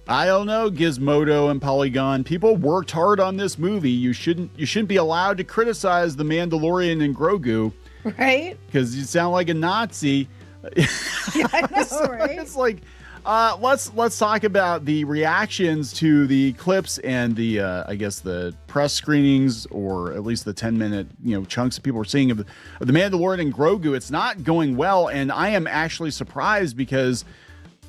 I don't know, Gizmodo and Polygon. People worked hard on this movie. You shouldn't be allowed to criticize the Mandalorian and Grogu, right? Because you sound like a Nazi. Yeah, I know, right? It's like, let's talk about the reactions to the clips and the I guess the press screenings, or at least the 10-minute chunks that people were seeing of the Mandalorian and Grogu. It's not going well, and I am actually surprised because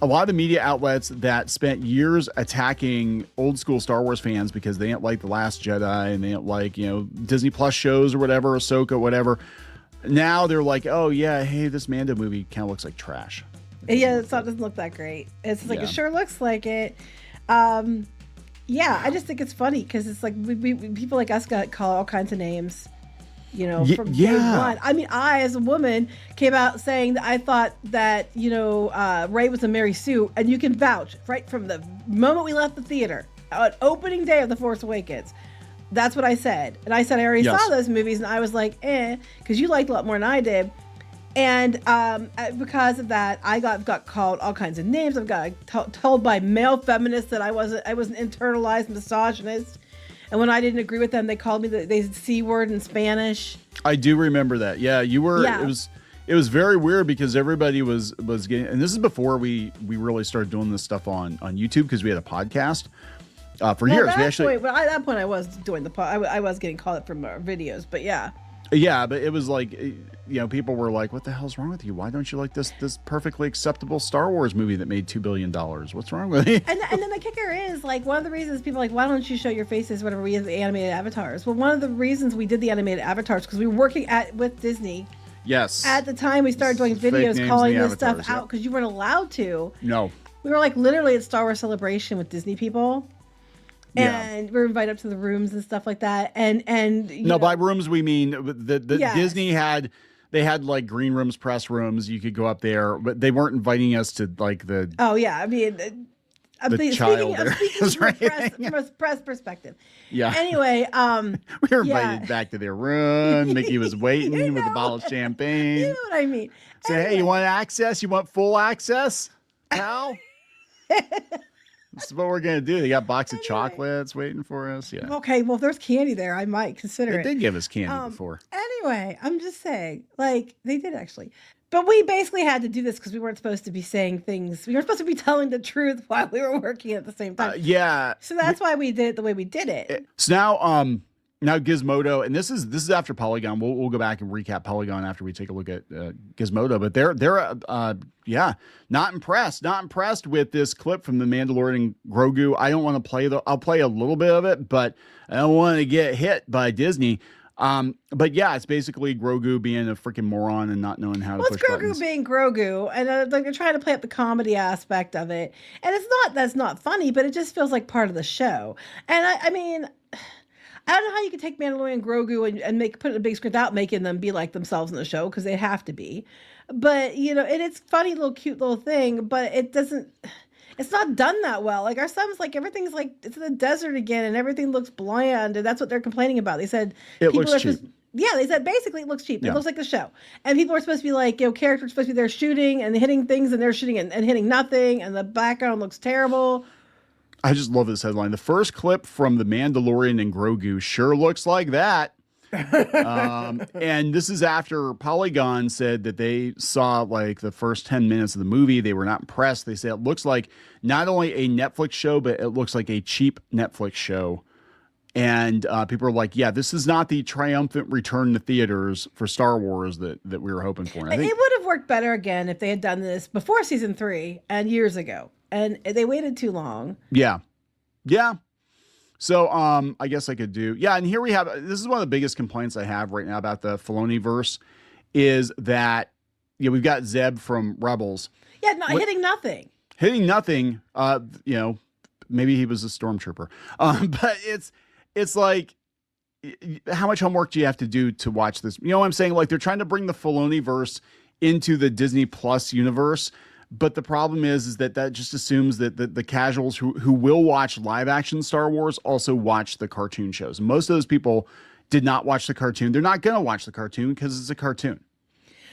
a lot of the media outlets that spent years attacking old school Star Wars fans because they didn't like The Last Jedi and they didn't like, Disney Plus shows or whatever, Ahsoka, whatever. Now they're like, oh yeah, hey, this Mando movie kind of looks like trash. Yeah, it doesn't look that great. It's like, It sure looks like it. Yeah, I just think it's funny because it's like we people like us got called all kinds of names. From day one. I mean, I, as a woman, came out saying that I thought that, Rey was a Mary Sue, and you can vouch right from the moment we left the theater on opening day of The Force Awakens. That's what I said. And I said I already saw those movies, and I was like, because you liked a lot more than I did. And because of that, I got called all kinds of names. I've got told by male feminists that I was an internalized misogynist. And when I didn't agree with them, they called me the C word in Spanish. I do remember that. Yeah, you were. Yeah. It was very weird because everybody was getting. And this is before we really started doing this stuff on YouTube, because we had a podcast for years. At that point, I was doing I was getting called up from our videos, but yeah. Yeah, but it was like, people were like, what the hell's wrong with you? Why don't you like this perfectly acceptable Star Wars movie that made $2 billion? What's wrong with you? And then the kicker is, like, one of the reasons people are like, why don't you show your faces whenever we have the animated avatars? Well, one of the reasons we did the animated avatars, because we were working with Disney. Yes. At the time, we started doing videos calling this stuff out because you weren't allowed to. No. We were like literally at Star Wars Celebration with Disney people. And we were invited up to the rooms and stuff like that. And by rooms we mean the Disney had like green rooms, press rooms. You could go up there, but they weren't inviting us to like the. Oh yeah, I mean, speaking from a press perspective. Yeah. Anyway, we were invited back to their room. Mickey was waiting with a bottle of champagne. You know what I mean? Say, hey, you want access? You want full access, pal? This is what we're going to do. They got a box of chocolates waiting for us. Yeah. Okay. Well, if there's candy there, I might consider it. They did give us candy before. Anyway, I'm just saying, like, they did actually. But we basically had to do this because we weren't supposed to be saying things. We weren't supposed to be telling the truth while we were working at the same time. Yeah. So that's why we did it the way we did it. So now Gizmodo, and this is after Polygon. We'll go back and recap Polygon after we take a look at Gizmodo. But they're not impressed with this clip from the Mandalorian and Grogu. I don't want to play I'll play a little bit of it, but I don't want to get hit by Disney. But yeah, it's basically Grogu being a freaking moron and not knowing how to push buttons. It's Grogu being Grogu, and like they're trying to play up the comedy aspect of it, and that's not funny, but it just feels like part of the show. And I mean, I don't know how you can take Mandalorian and Grogu and put it in a big script without making them be like themselves in the show, because they have to be. But and it's funny little cute little thing, but it's not done that well. Like our son's like, everything's like it's in the desert again and everything looks bland, and that's what they're complaining about. They said it looks cheap. They said basically it looks cheap. It looks like the show. And people are supposed to be like, characters are supposed to be there shooting and hitting things, and they're shooting and hitting nothing, and the background looks terrible. I just love this headline. The first clip from the Mandalorian and Grogu sure looks like that. And this is after Polygon said that they saw like the first 10 minutes of the movie. They were not impressed. They say it looks like not only a Netflix show, but it looks like a cheap Netflix show. And people are like, yeah, this is not the triumphant return to theaters for Star Wars that we were hoping for. And I think it would have worked better again if they had done this before season 3 and years ago. And they waited too long. Yeah. Yeah. So I guess I could do. Yeah. And here we have, this is one of the biggest complaints I have right now about the Filoni-verse is that, we've got Zeb from Rebels. Yeah. Hitting nothing. Hitting nothing. Maybe he was a stormtrooper. But it's like, how much homework do you have to do to watch this? You know what I'm saying? Like they're trying to bring the Filoni-verse into the Disney Plus universe. But the problem is that just assumes that the casuals who will watch live action Star Wars also watch the cartoon shows. Most of those people did not watch the cartoon. They're not going to watch the cartoon because it's a cartoon.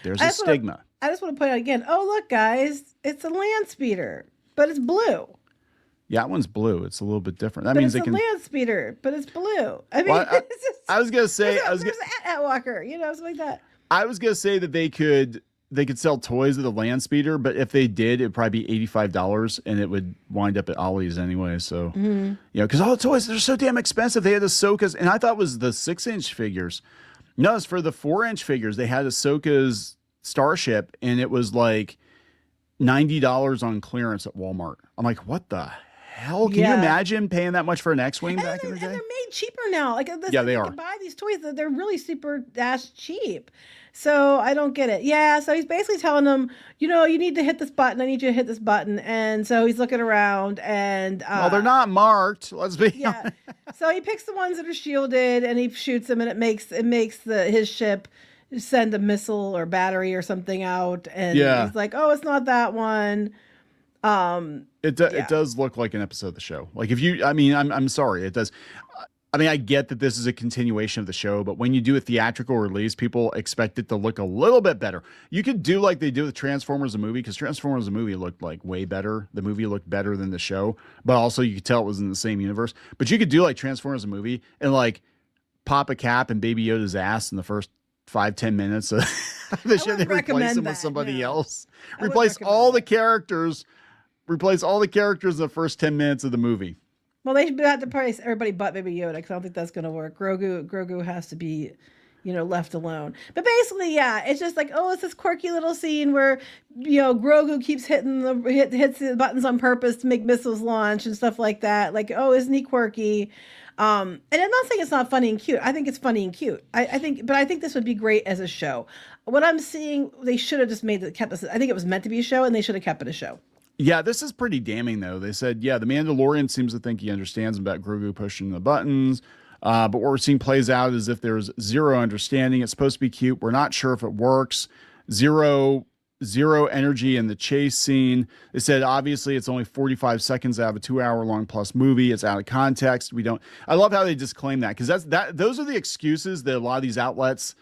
There's a stigma. I just want to point out again, oh, look, guys, it's a land speeder, but it's blue. Yeah, that one's blue. It's a little bit different. That but means it's they a can. land speeder, but it's blue. I mean, Well, it's just, I was gonna say, there's an at Walker, something like that. I was gonna say that they could sell toys with a land speeder, but if they did, it'd probably be $85, and it would wind up at Ollie's anyway. So, because all the toys, they're so damn expensive. They had Ahsoka's, and I thought it was the 6-inch figures. No, it's for the 4-inch figures. They had Ahsoka's starship, and it was like $90 on clearance at Walmart. I'm like, what the hell? Can you imagine paying that much for an X-wing back in the day? And they're made cheaper now. Like, yeah, they are. You can buy these toys that they're really super dash cheap. So I don't get it. Yeah, so he's basically telling them, you need to hit this button. I need you to hit this button. And so he's looking around, and well, they're not marked. Let's be honest. So he picks the ones that are shielded, and he shoots them, and it makes his ship send a missile or battery or something out, and he's like, oh, it's not that one. It does look like an episode of the show. Like I'm sorry, it does. I mean, I get that this is a continuation of the show, but when you do a theatrical release, people expect it to look a little bit better. You could do like they do with Transformers the movie, because Transformers the movie looked like way better. The movie looked better than the show, but also you could tell it was in the same universe. But you could do like Transformers the movie and like pop a cap and Baby Yoda's ass in the first 5-10 minutes of the show. They replace him with somebody else. Replace all the characters in the first 10 minutes of the movie. Well, they should have to price everybody but Baby Yoda, because I don't think that's going to work. Grogu has to be, left alone. But basically, yeah, it's just like, oh, it's this quirky little scene where, Grogu keeps hitting hits the buttons on purpose to make missiles launch and stuff like that. Like, oh, isn't he quirky? And I'm not saying it's not funny and cute. I think it's funny and cute. I think this would be great as a show. What I'm seeing, they should have just kept this. I think it was meant to be a show, and they should have kept it a show. Yeah, this is pretty damning, though. They said, the Mandalorian seems to think he understands about Grogu pushing the buttons. But what we're seeing plays out as if there's zero understanding. It's supposed to be cute. We're not sure if it works. Zero energy in the chase scene. They said, obviously, it's only 45 seconds out of a 2-hour-long plus movie. It's out of context. I love how they disclaim that, because those are the excuses that a lot of these outlets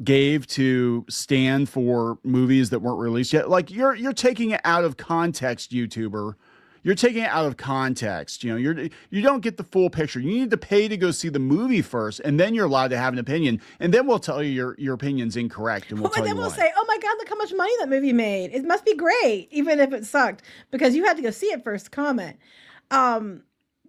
gave to stand for movies that weren't released yet. Like, you're taking it out of context, YouTuber. You're taking it out of context. You don't get the full picture. You need to pay to go see the movie first, and then you're allowed to have an opinion. And then we'll tell you your opinion's incorrect, and we'll tell you why. Say, oh my God, look how much money that movie made. It must be great, even if it sucked, because you had to go see it first to comment.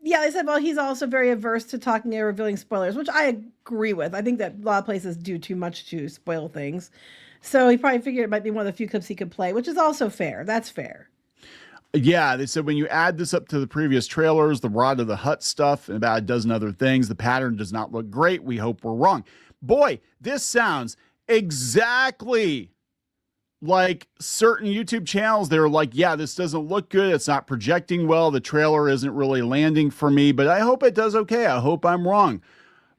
Yeah, they said, well, he's also very averse to talking or revealing spoilers, which I agree with. I think that a lot of places do too much to spoil things. So he probably figured it might be one of the few clips he could play, which is also fair. That's fair. Yeah, they said when you add this up to the previous trailers, the Rod of the Hutt stuff, and about a dozen other things, the pattern does not look great. We hope we're wrong. Boy, this sounds exactly like certain YouTube channels. They're like, yeah, this doesn't look good. It's not projecting well. The trailer isn't really landing for me, but I hope it does okay. I hope I'm wrong.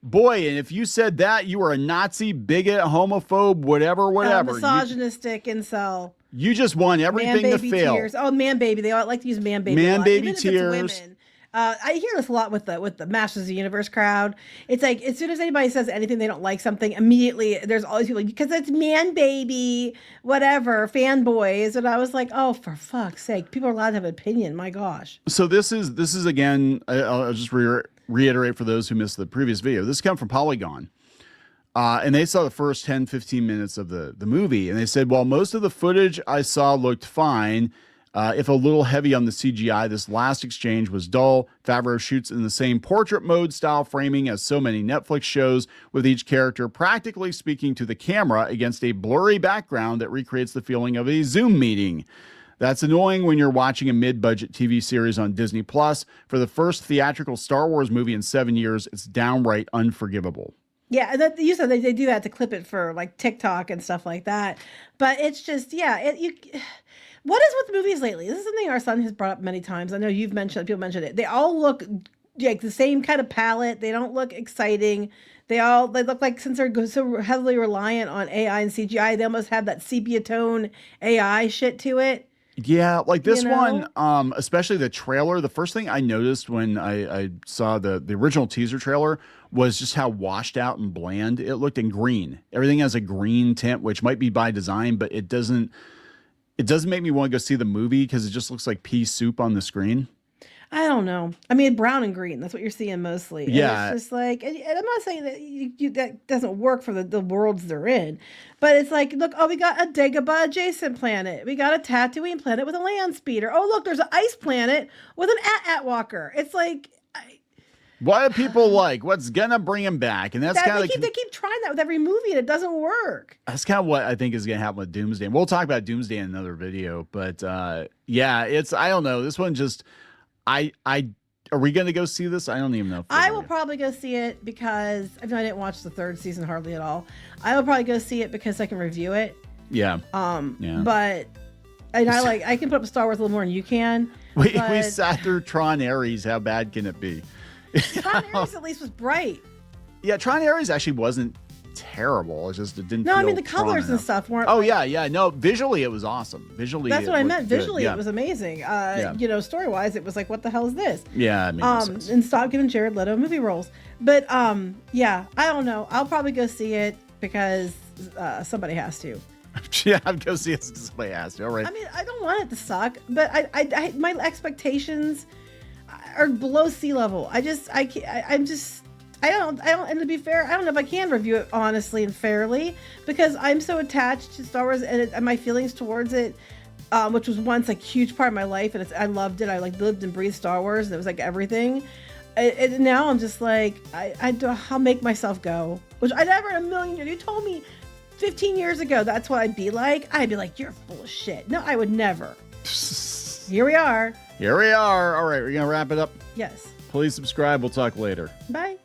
Boy, and if you said that, you were a Nazi, bigot, homophobe, whatever. Misogynistic incel. You just want everything to fail. Tears. Oh, man baby. They all like to use man baby. Man baby even tears. If it's women. I hear this a lot with the Masters of the Universe crowd. It's like, as soon as anybody says anything, they don't like something, immediately there's all these people like, because it's man baby, whatever, fanboys. And I was like, oh, for fuck's sake, people are allowed to have an opinion. My gosh. So this is again, I'll just reiterate for those who missed the previous video. This came from Polygon. And they saw the first 10-15 minutes of the movie, and they said, while most of the footage I saw looked fine, if a little heavy on the CGI, this last exchange was dull. Favreau shoots in the same portrait mode style framing as so many Netflix shows, with each character practically speaking to the camera against a blurry background that recreates the feeling of a Zoom meeting. That's annoying when you're watching a mid-budget TV series on Disney+. For the first theatrical Star Wars movie in 7 years, it's downright unforgivable. Yeah, you said they do that to clip it for like TikTok and stuff like that. But it's just, what is with movies lately? This is something our son has brought up many times. I know people mentioned it. They all look like the same kind of palette. They don't look exciting. They look like, since they're so heavily reliant on AI and CGI, they almost have that sepia tone AI shit to it. Yeah, like this one, especially the trailer. The first thing I noticed when I saw the original teaser trailer was just how washed out and bland it looked, in green. Everything has a green tint, which might be by design, but it doesn't make me want to go see the movie because it just looks like pea soup on the screen. I don't know. I mean, brown and green. That's what you're seeing mostly. And Yeah. it's just like, and I'm not saying that that doesn't work for the worlds they're in, but it's like, look, oh, we got a Dagobah adjacent planet. We got a Tatooine planet with a land speeder. Oh, look, there's an ice planet with an at walker. It's like, what do people like? What's gonna bring him back? And that's kind of they keep trying that with every movie, and it doesn't work. That's kind of what I think is gonna happen with Doomsday. And we'll talk about Doomsday in another video, but yeah, it's I don't know. This one just are we gonna go see this? I don't even know. I will probably go see it because I didn't watch the third season hardly at all. I will probably go see it because I can review it. Yeah. Yeah. But and I can put up Star Wars a little more than you can. We sat through Tron Ares. How bad can it be? Tron Ares at least was bright. Yeah, Tron Ares actually wasn't terrible. It didn't. No, I mean the colors and stuff weren't. Oh yeah. No, visually it was awesome. Visually, that's what I meant. Visually, yeah. It was amazing. You know, story wise, it was like, what the hell is this? Yeah, it made sense. And stop giving Jared Leto movie roles. But yeah, I don't know. I'll probably go see it because somebody has to. Yeah, I'd go see it because somebody has to. All right. I mean, I don't want it to suck, but I my expectations are below sea level. I'm just, I don't, and to be fair, I don't know if I can review it honestly and fairly because I'm so attached to Star Wars and my feelings towards it, which was once like a huge part of my life, and I loved it. I like lived and breathed Star Wars, and it was like everything. And now I'm just like, I'll make myself go, which I never in a million years. You told me 15 years ago that's what I'd be like. I'd be like, you're full of shit. No, I would never. Here we are. All right, we're gonna wrap it up. Yes. Please subscribe. We'll talk later. Bye.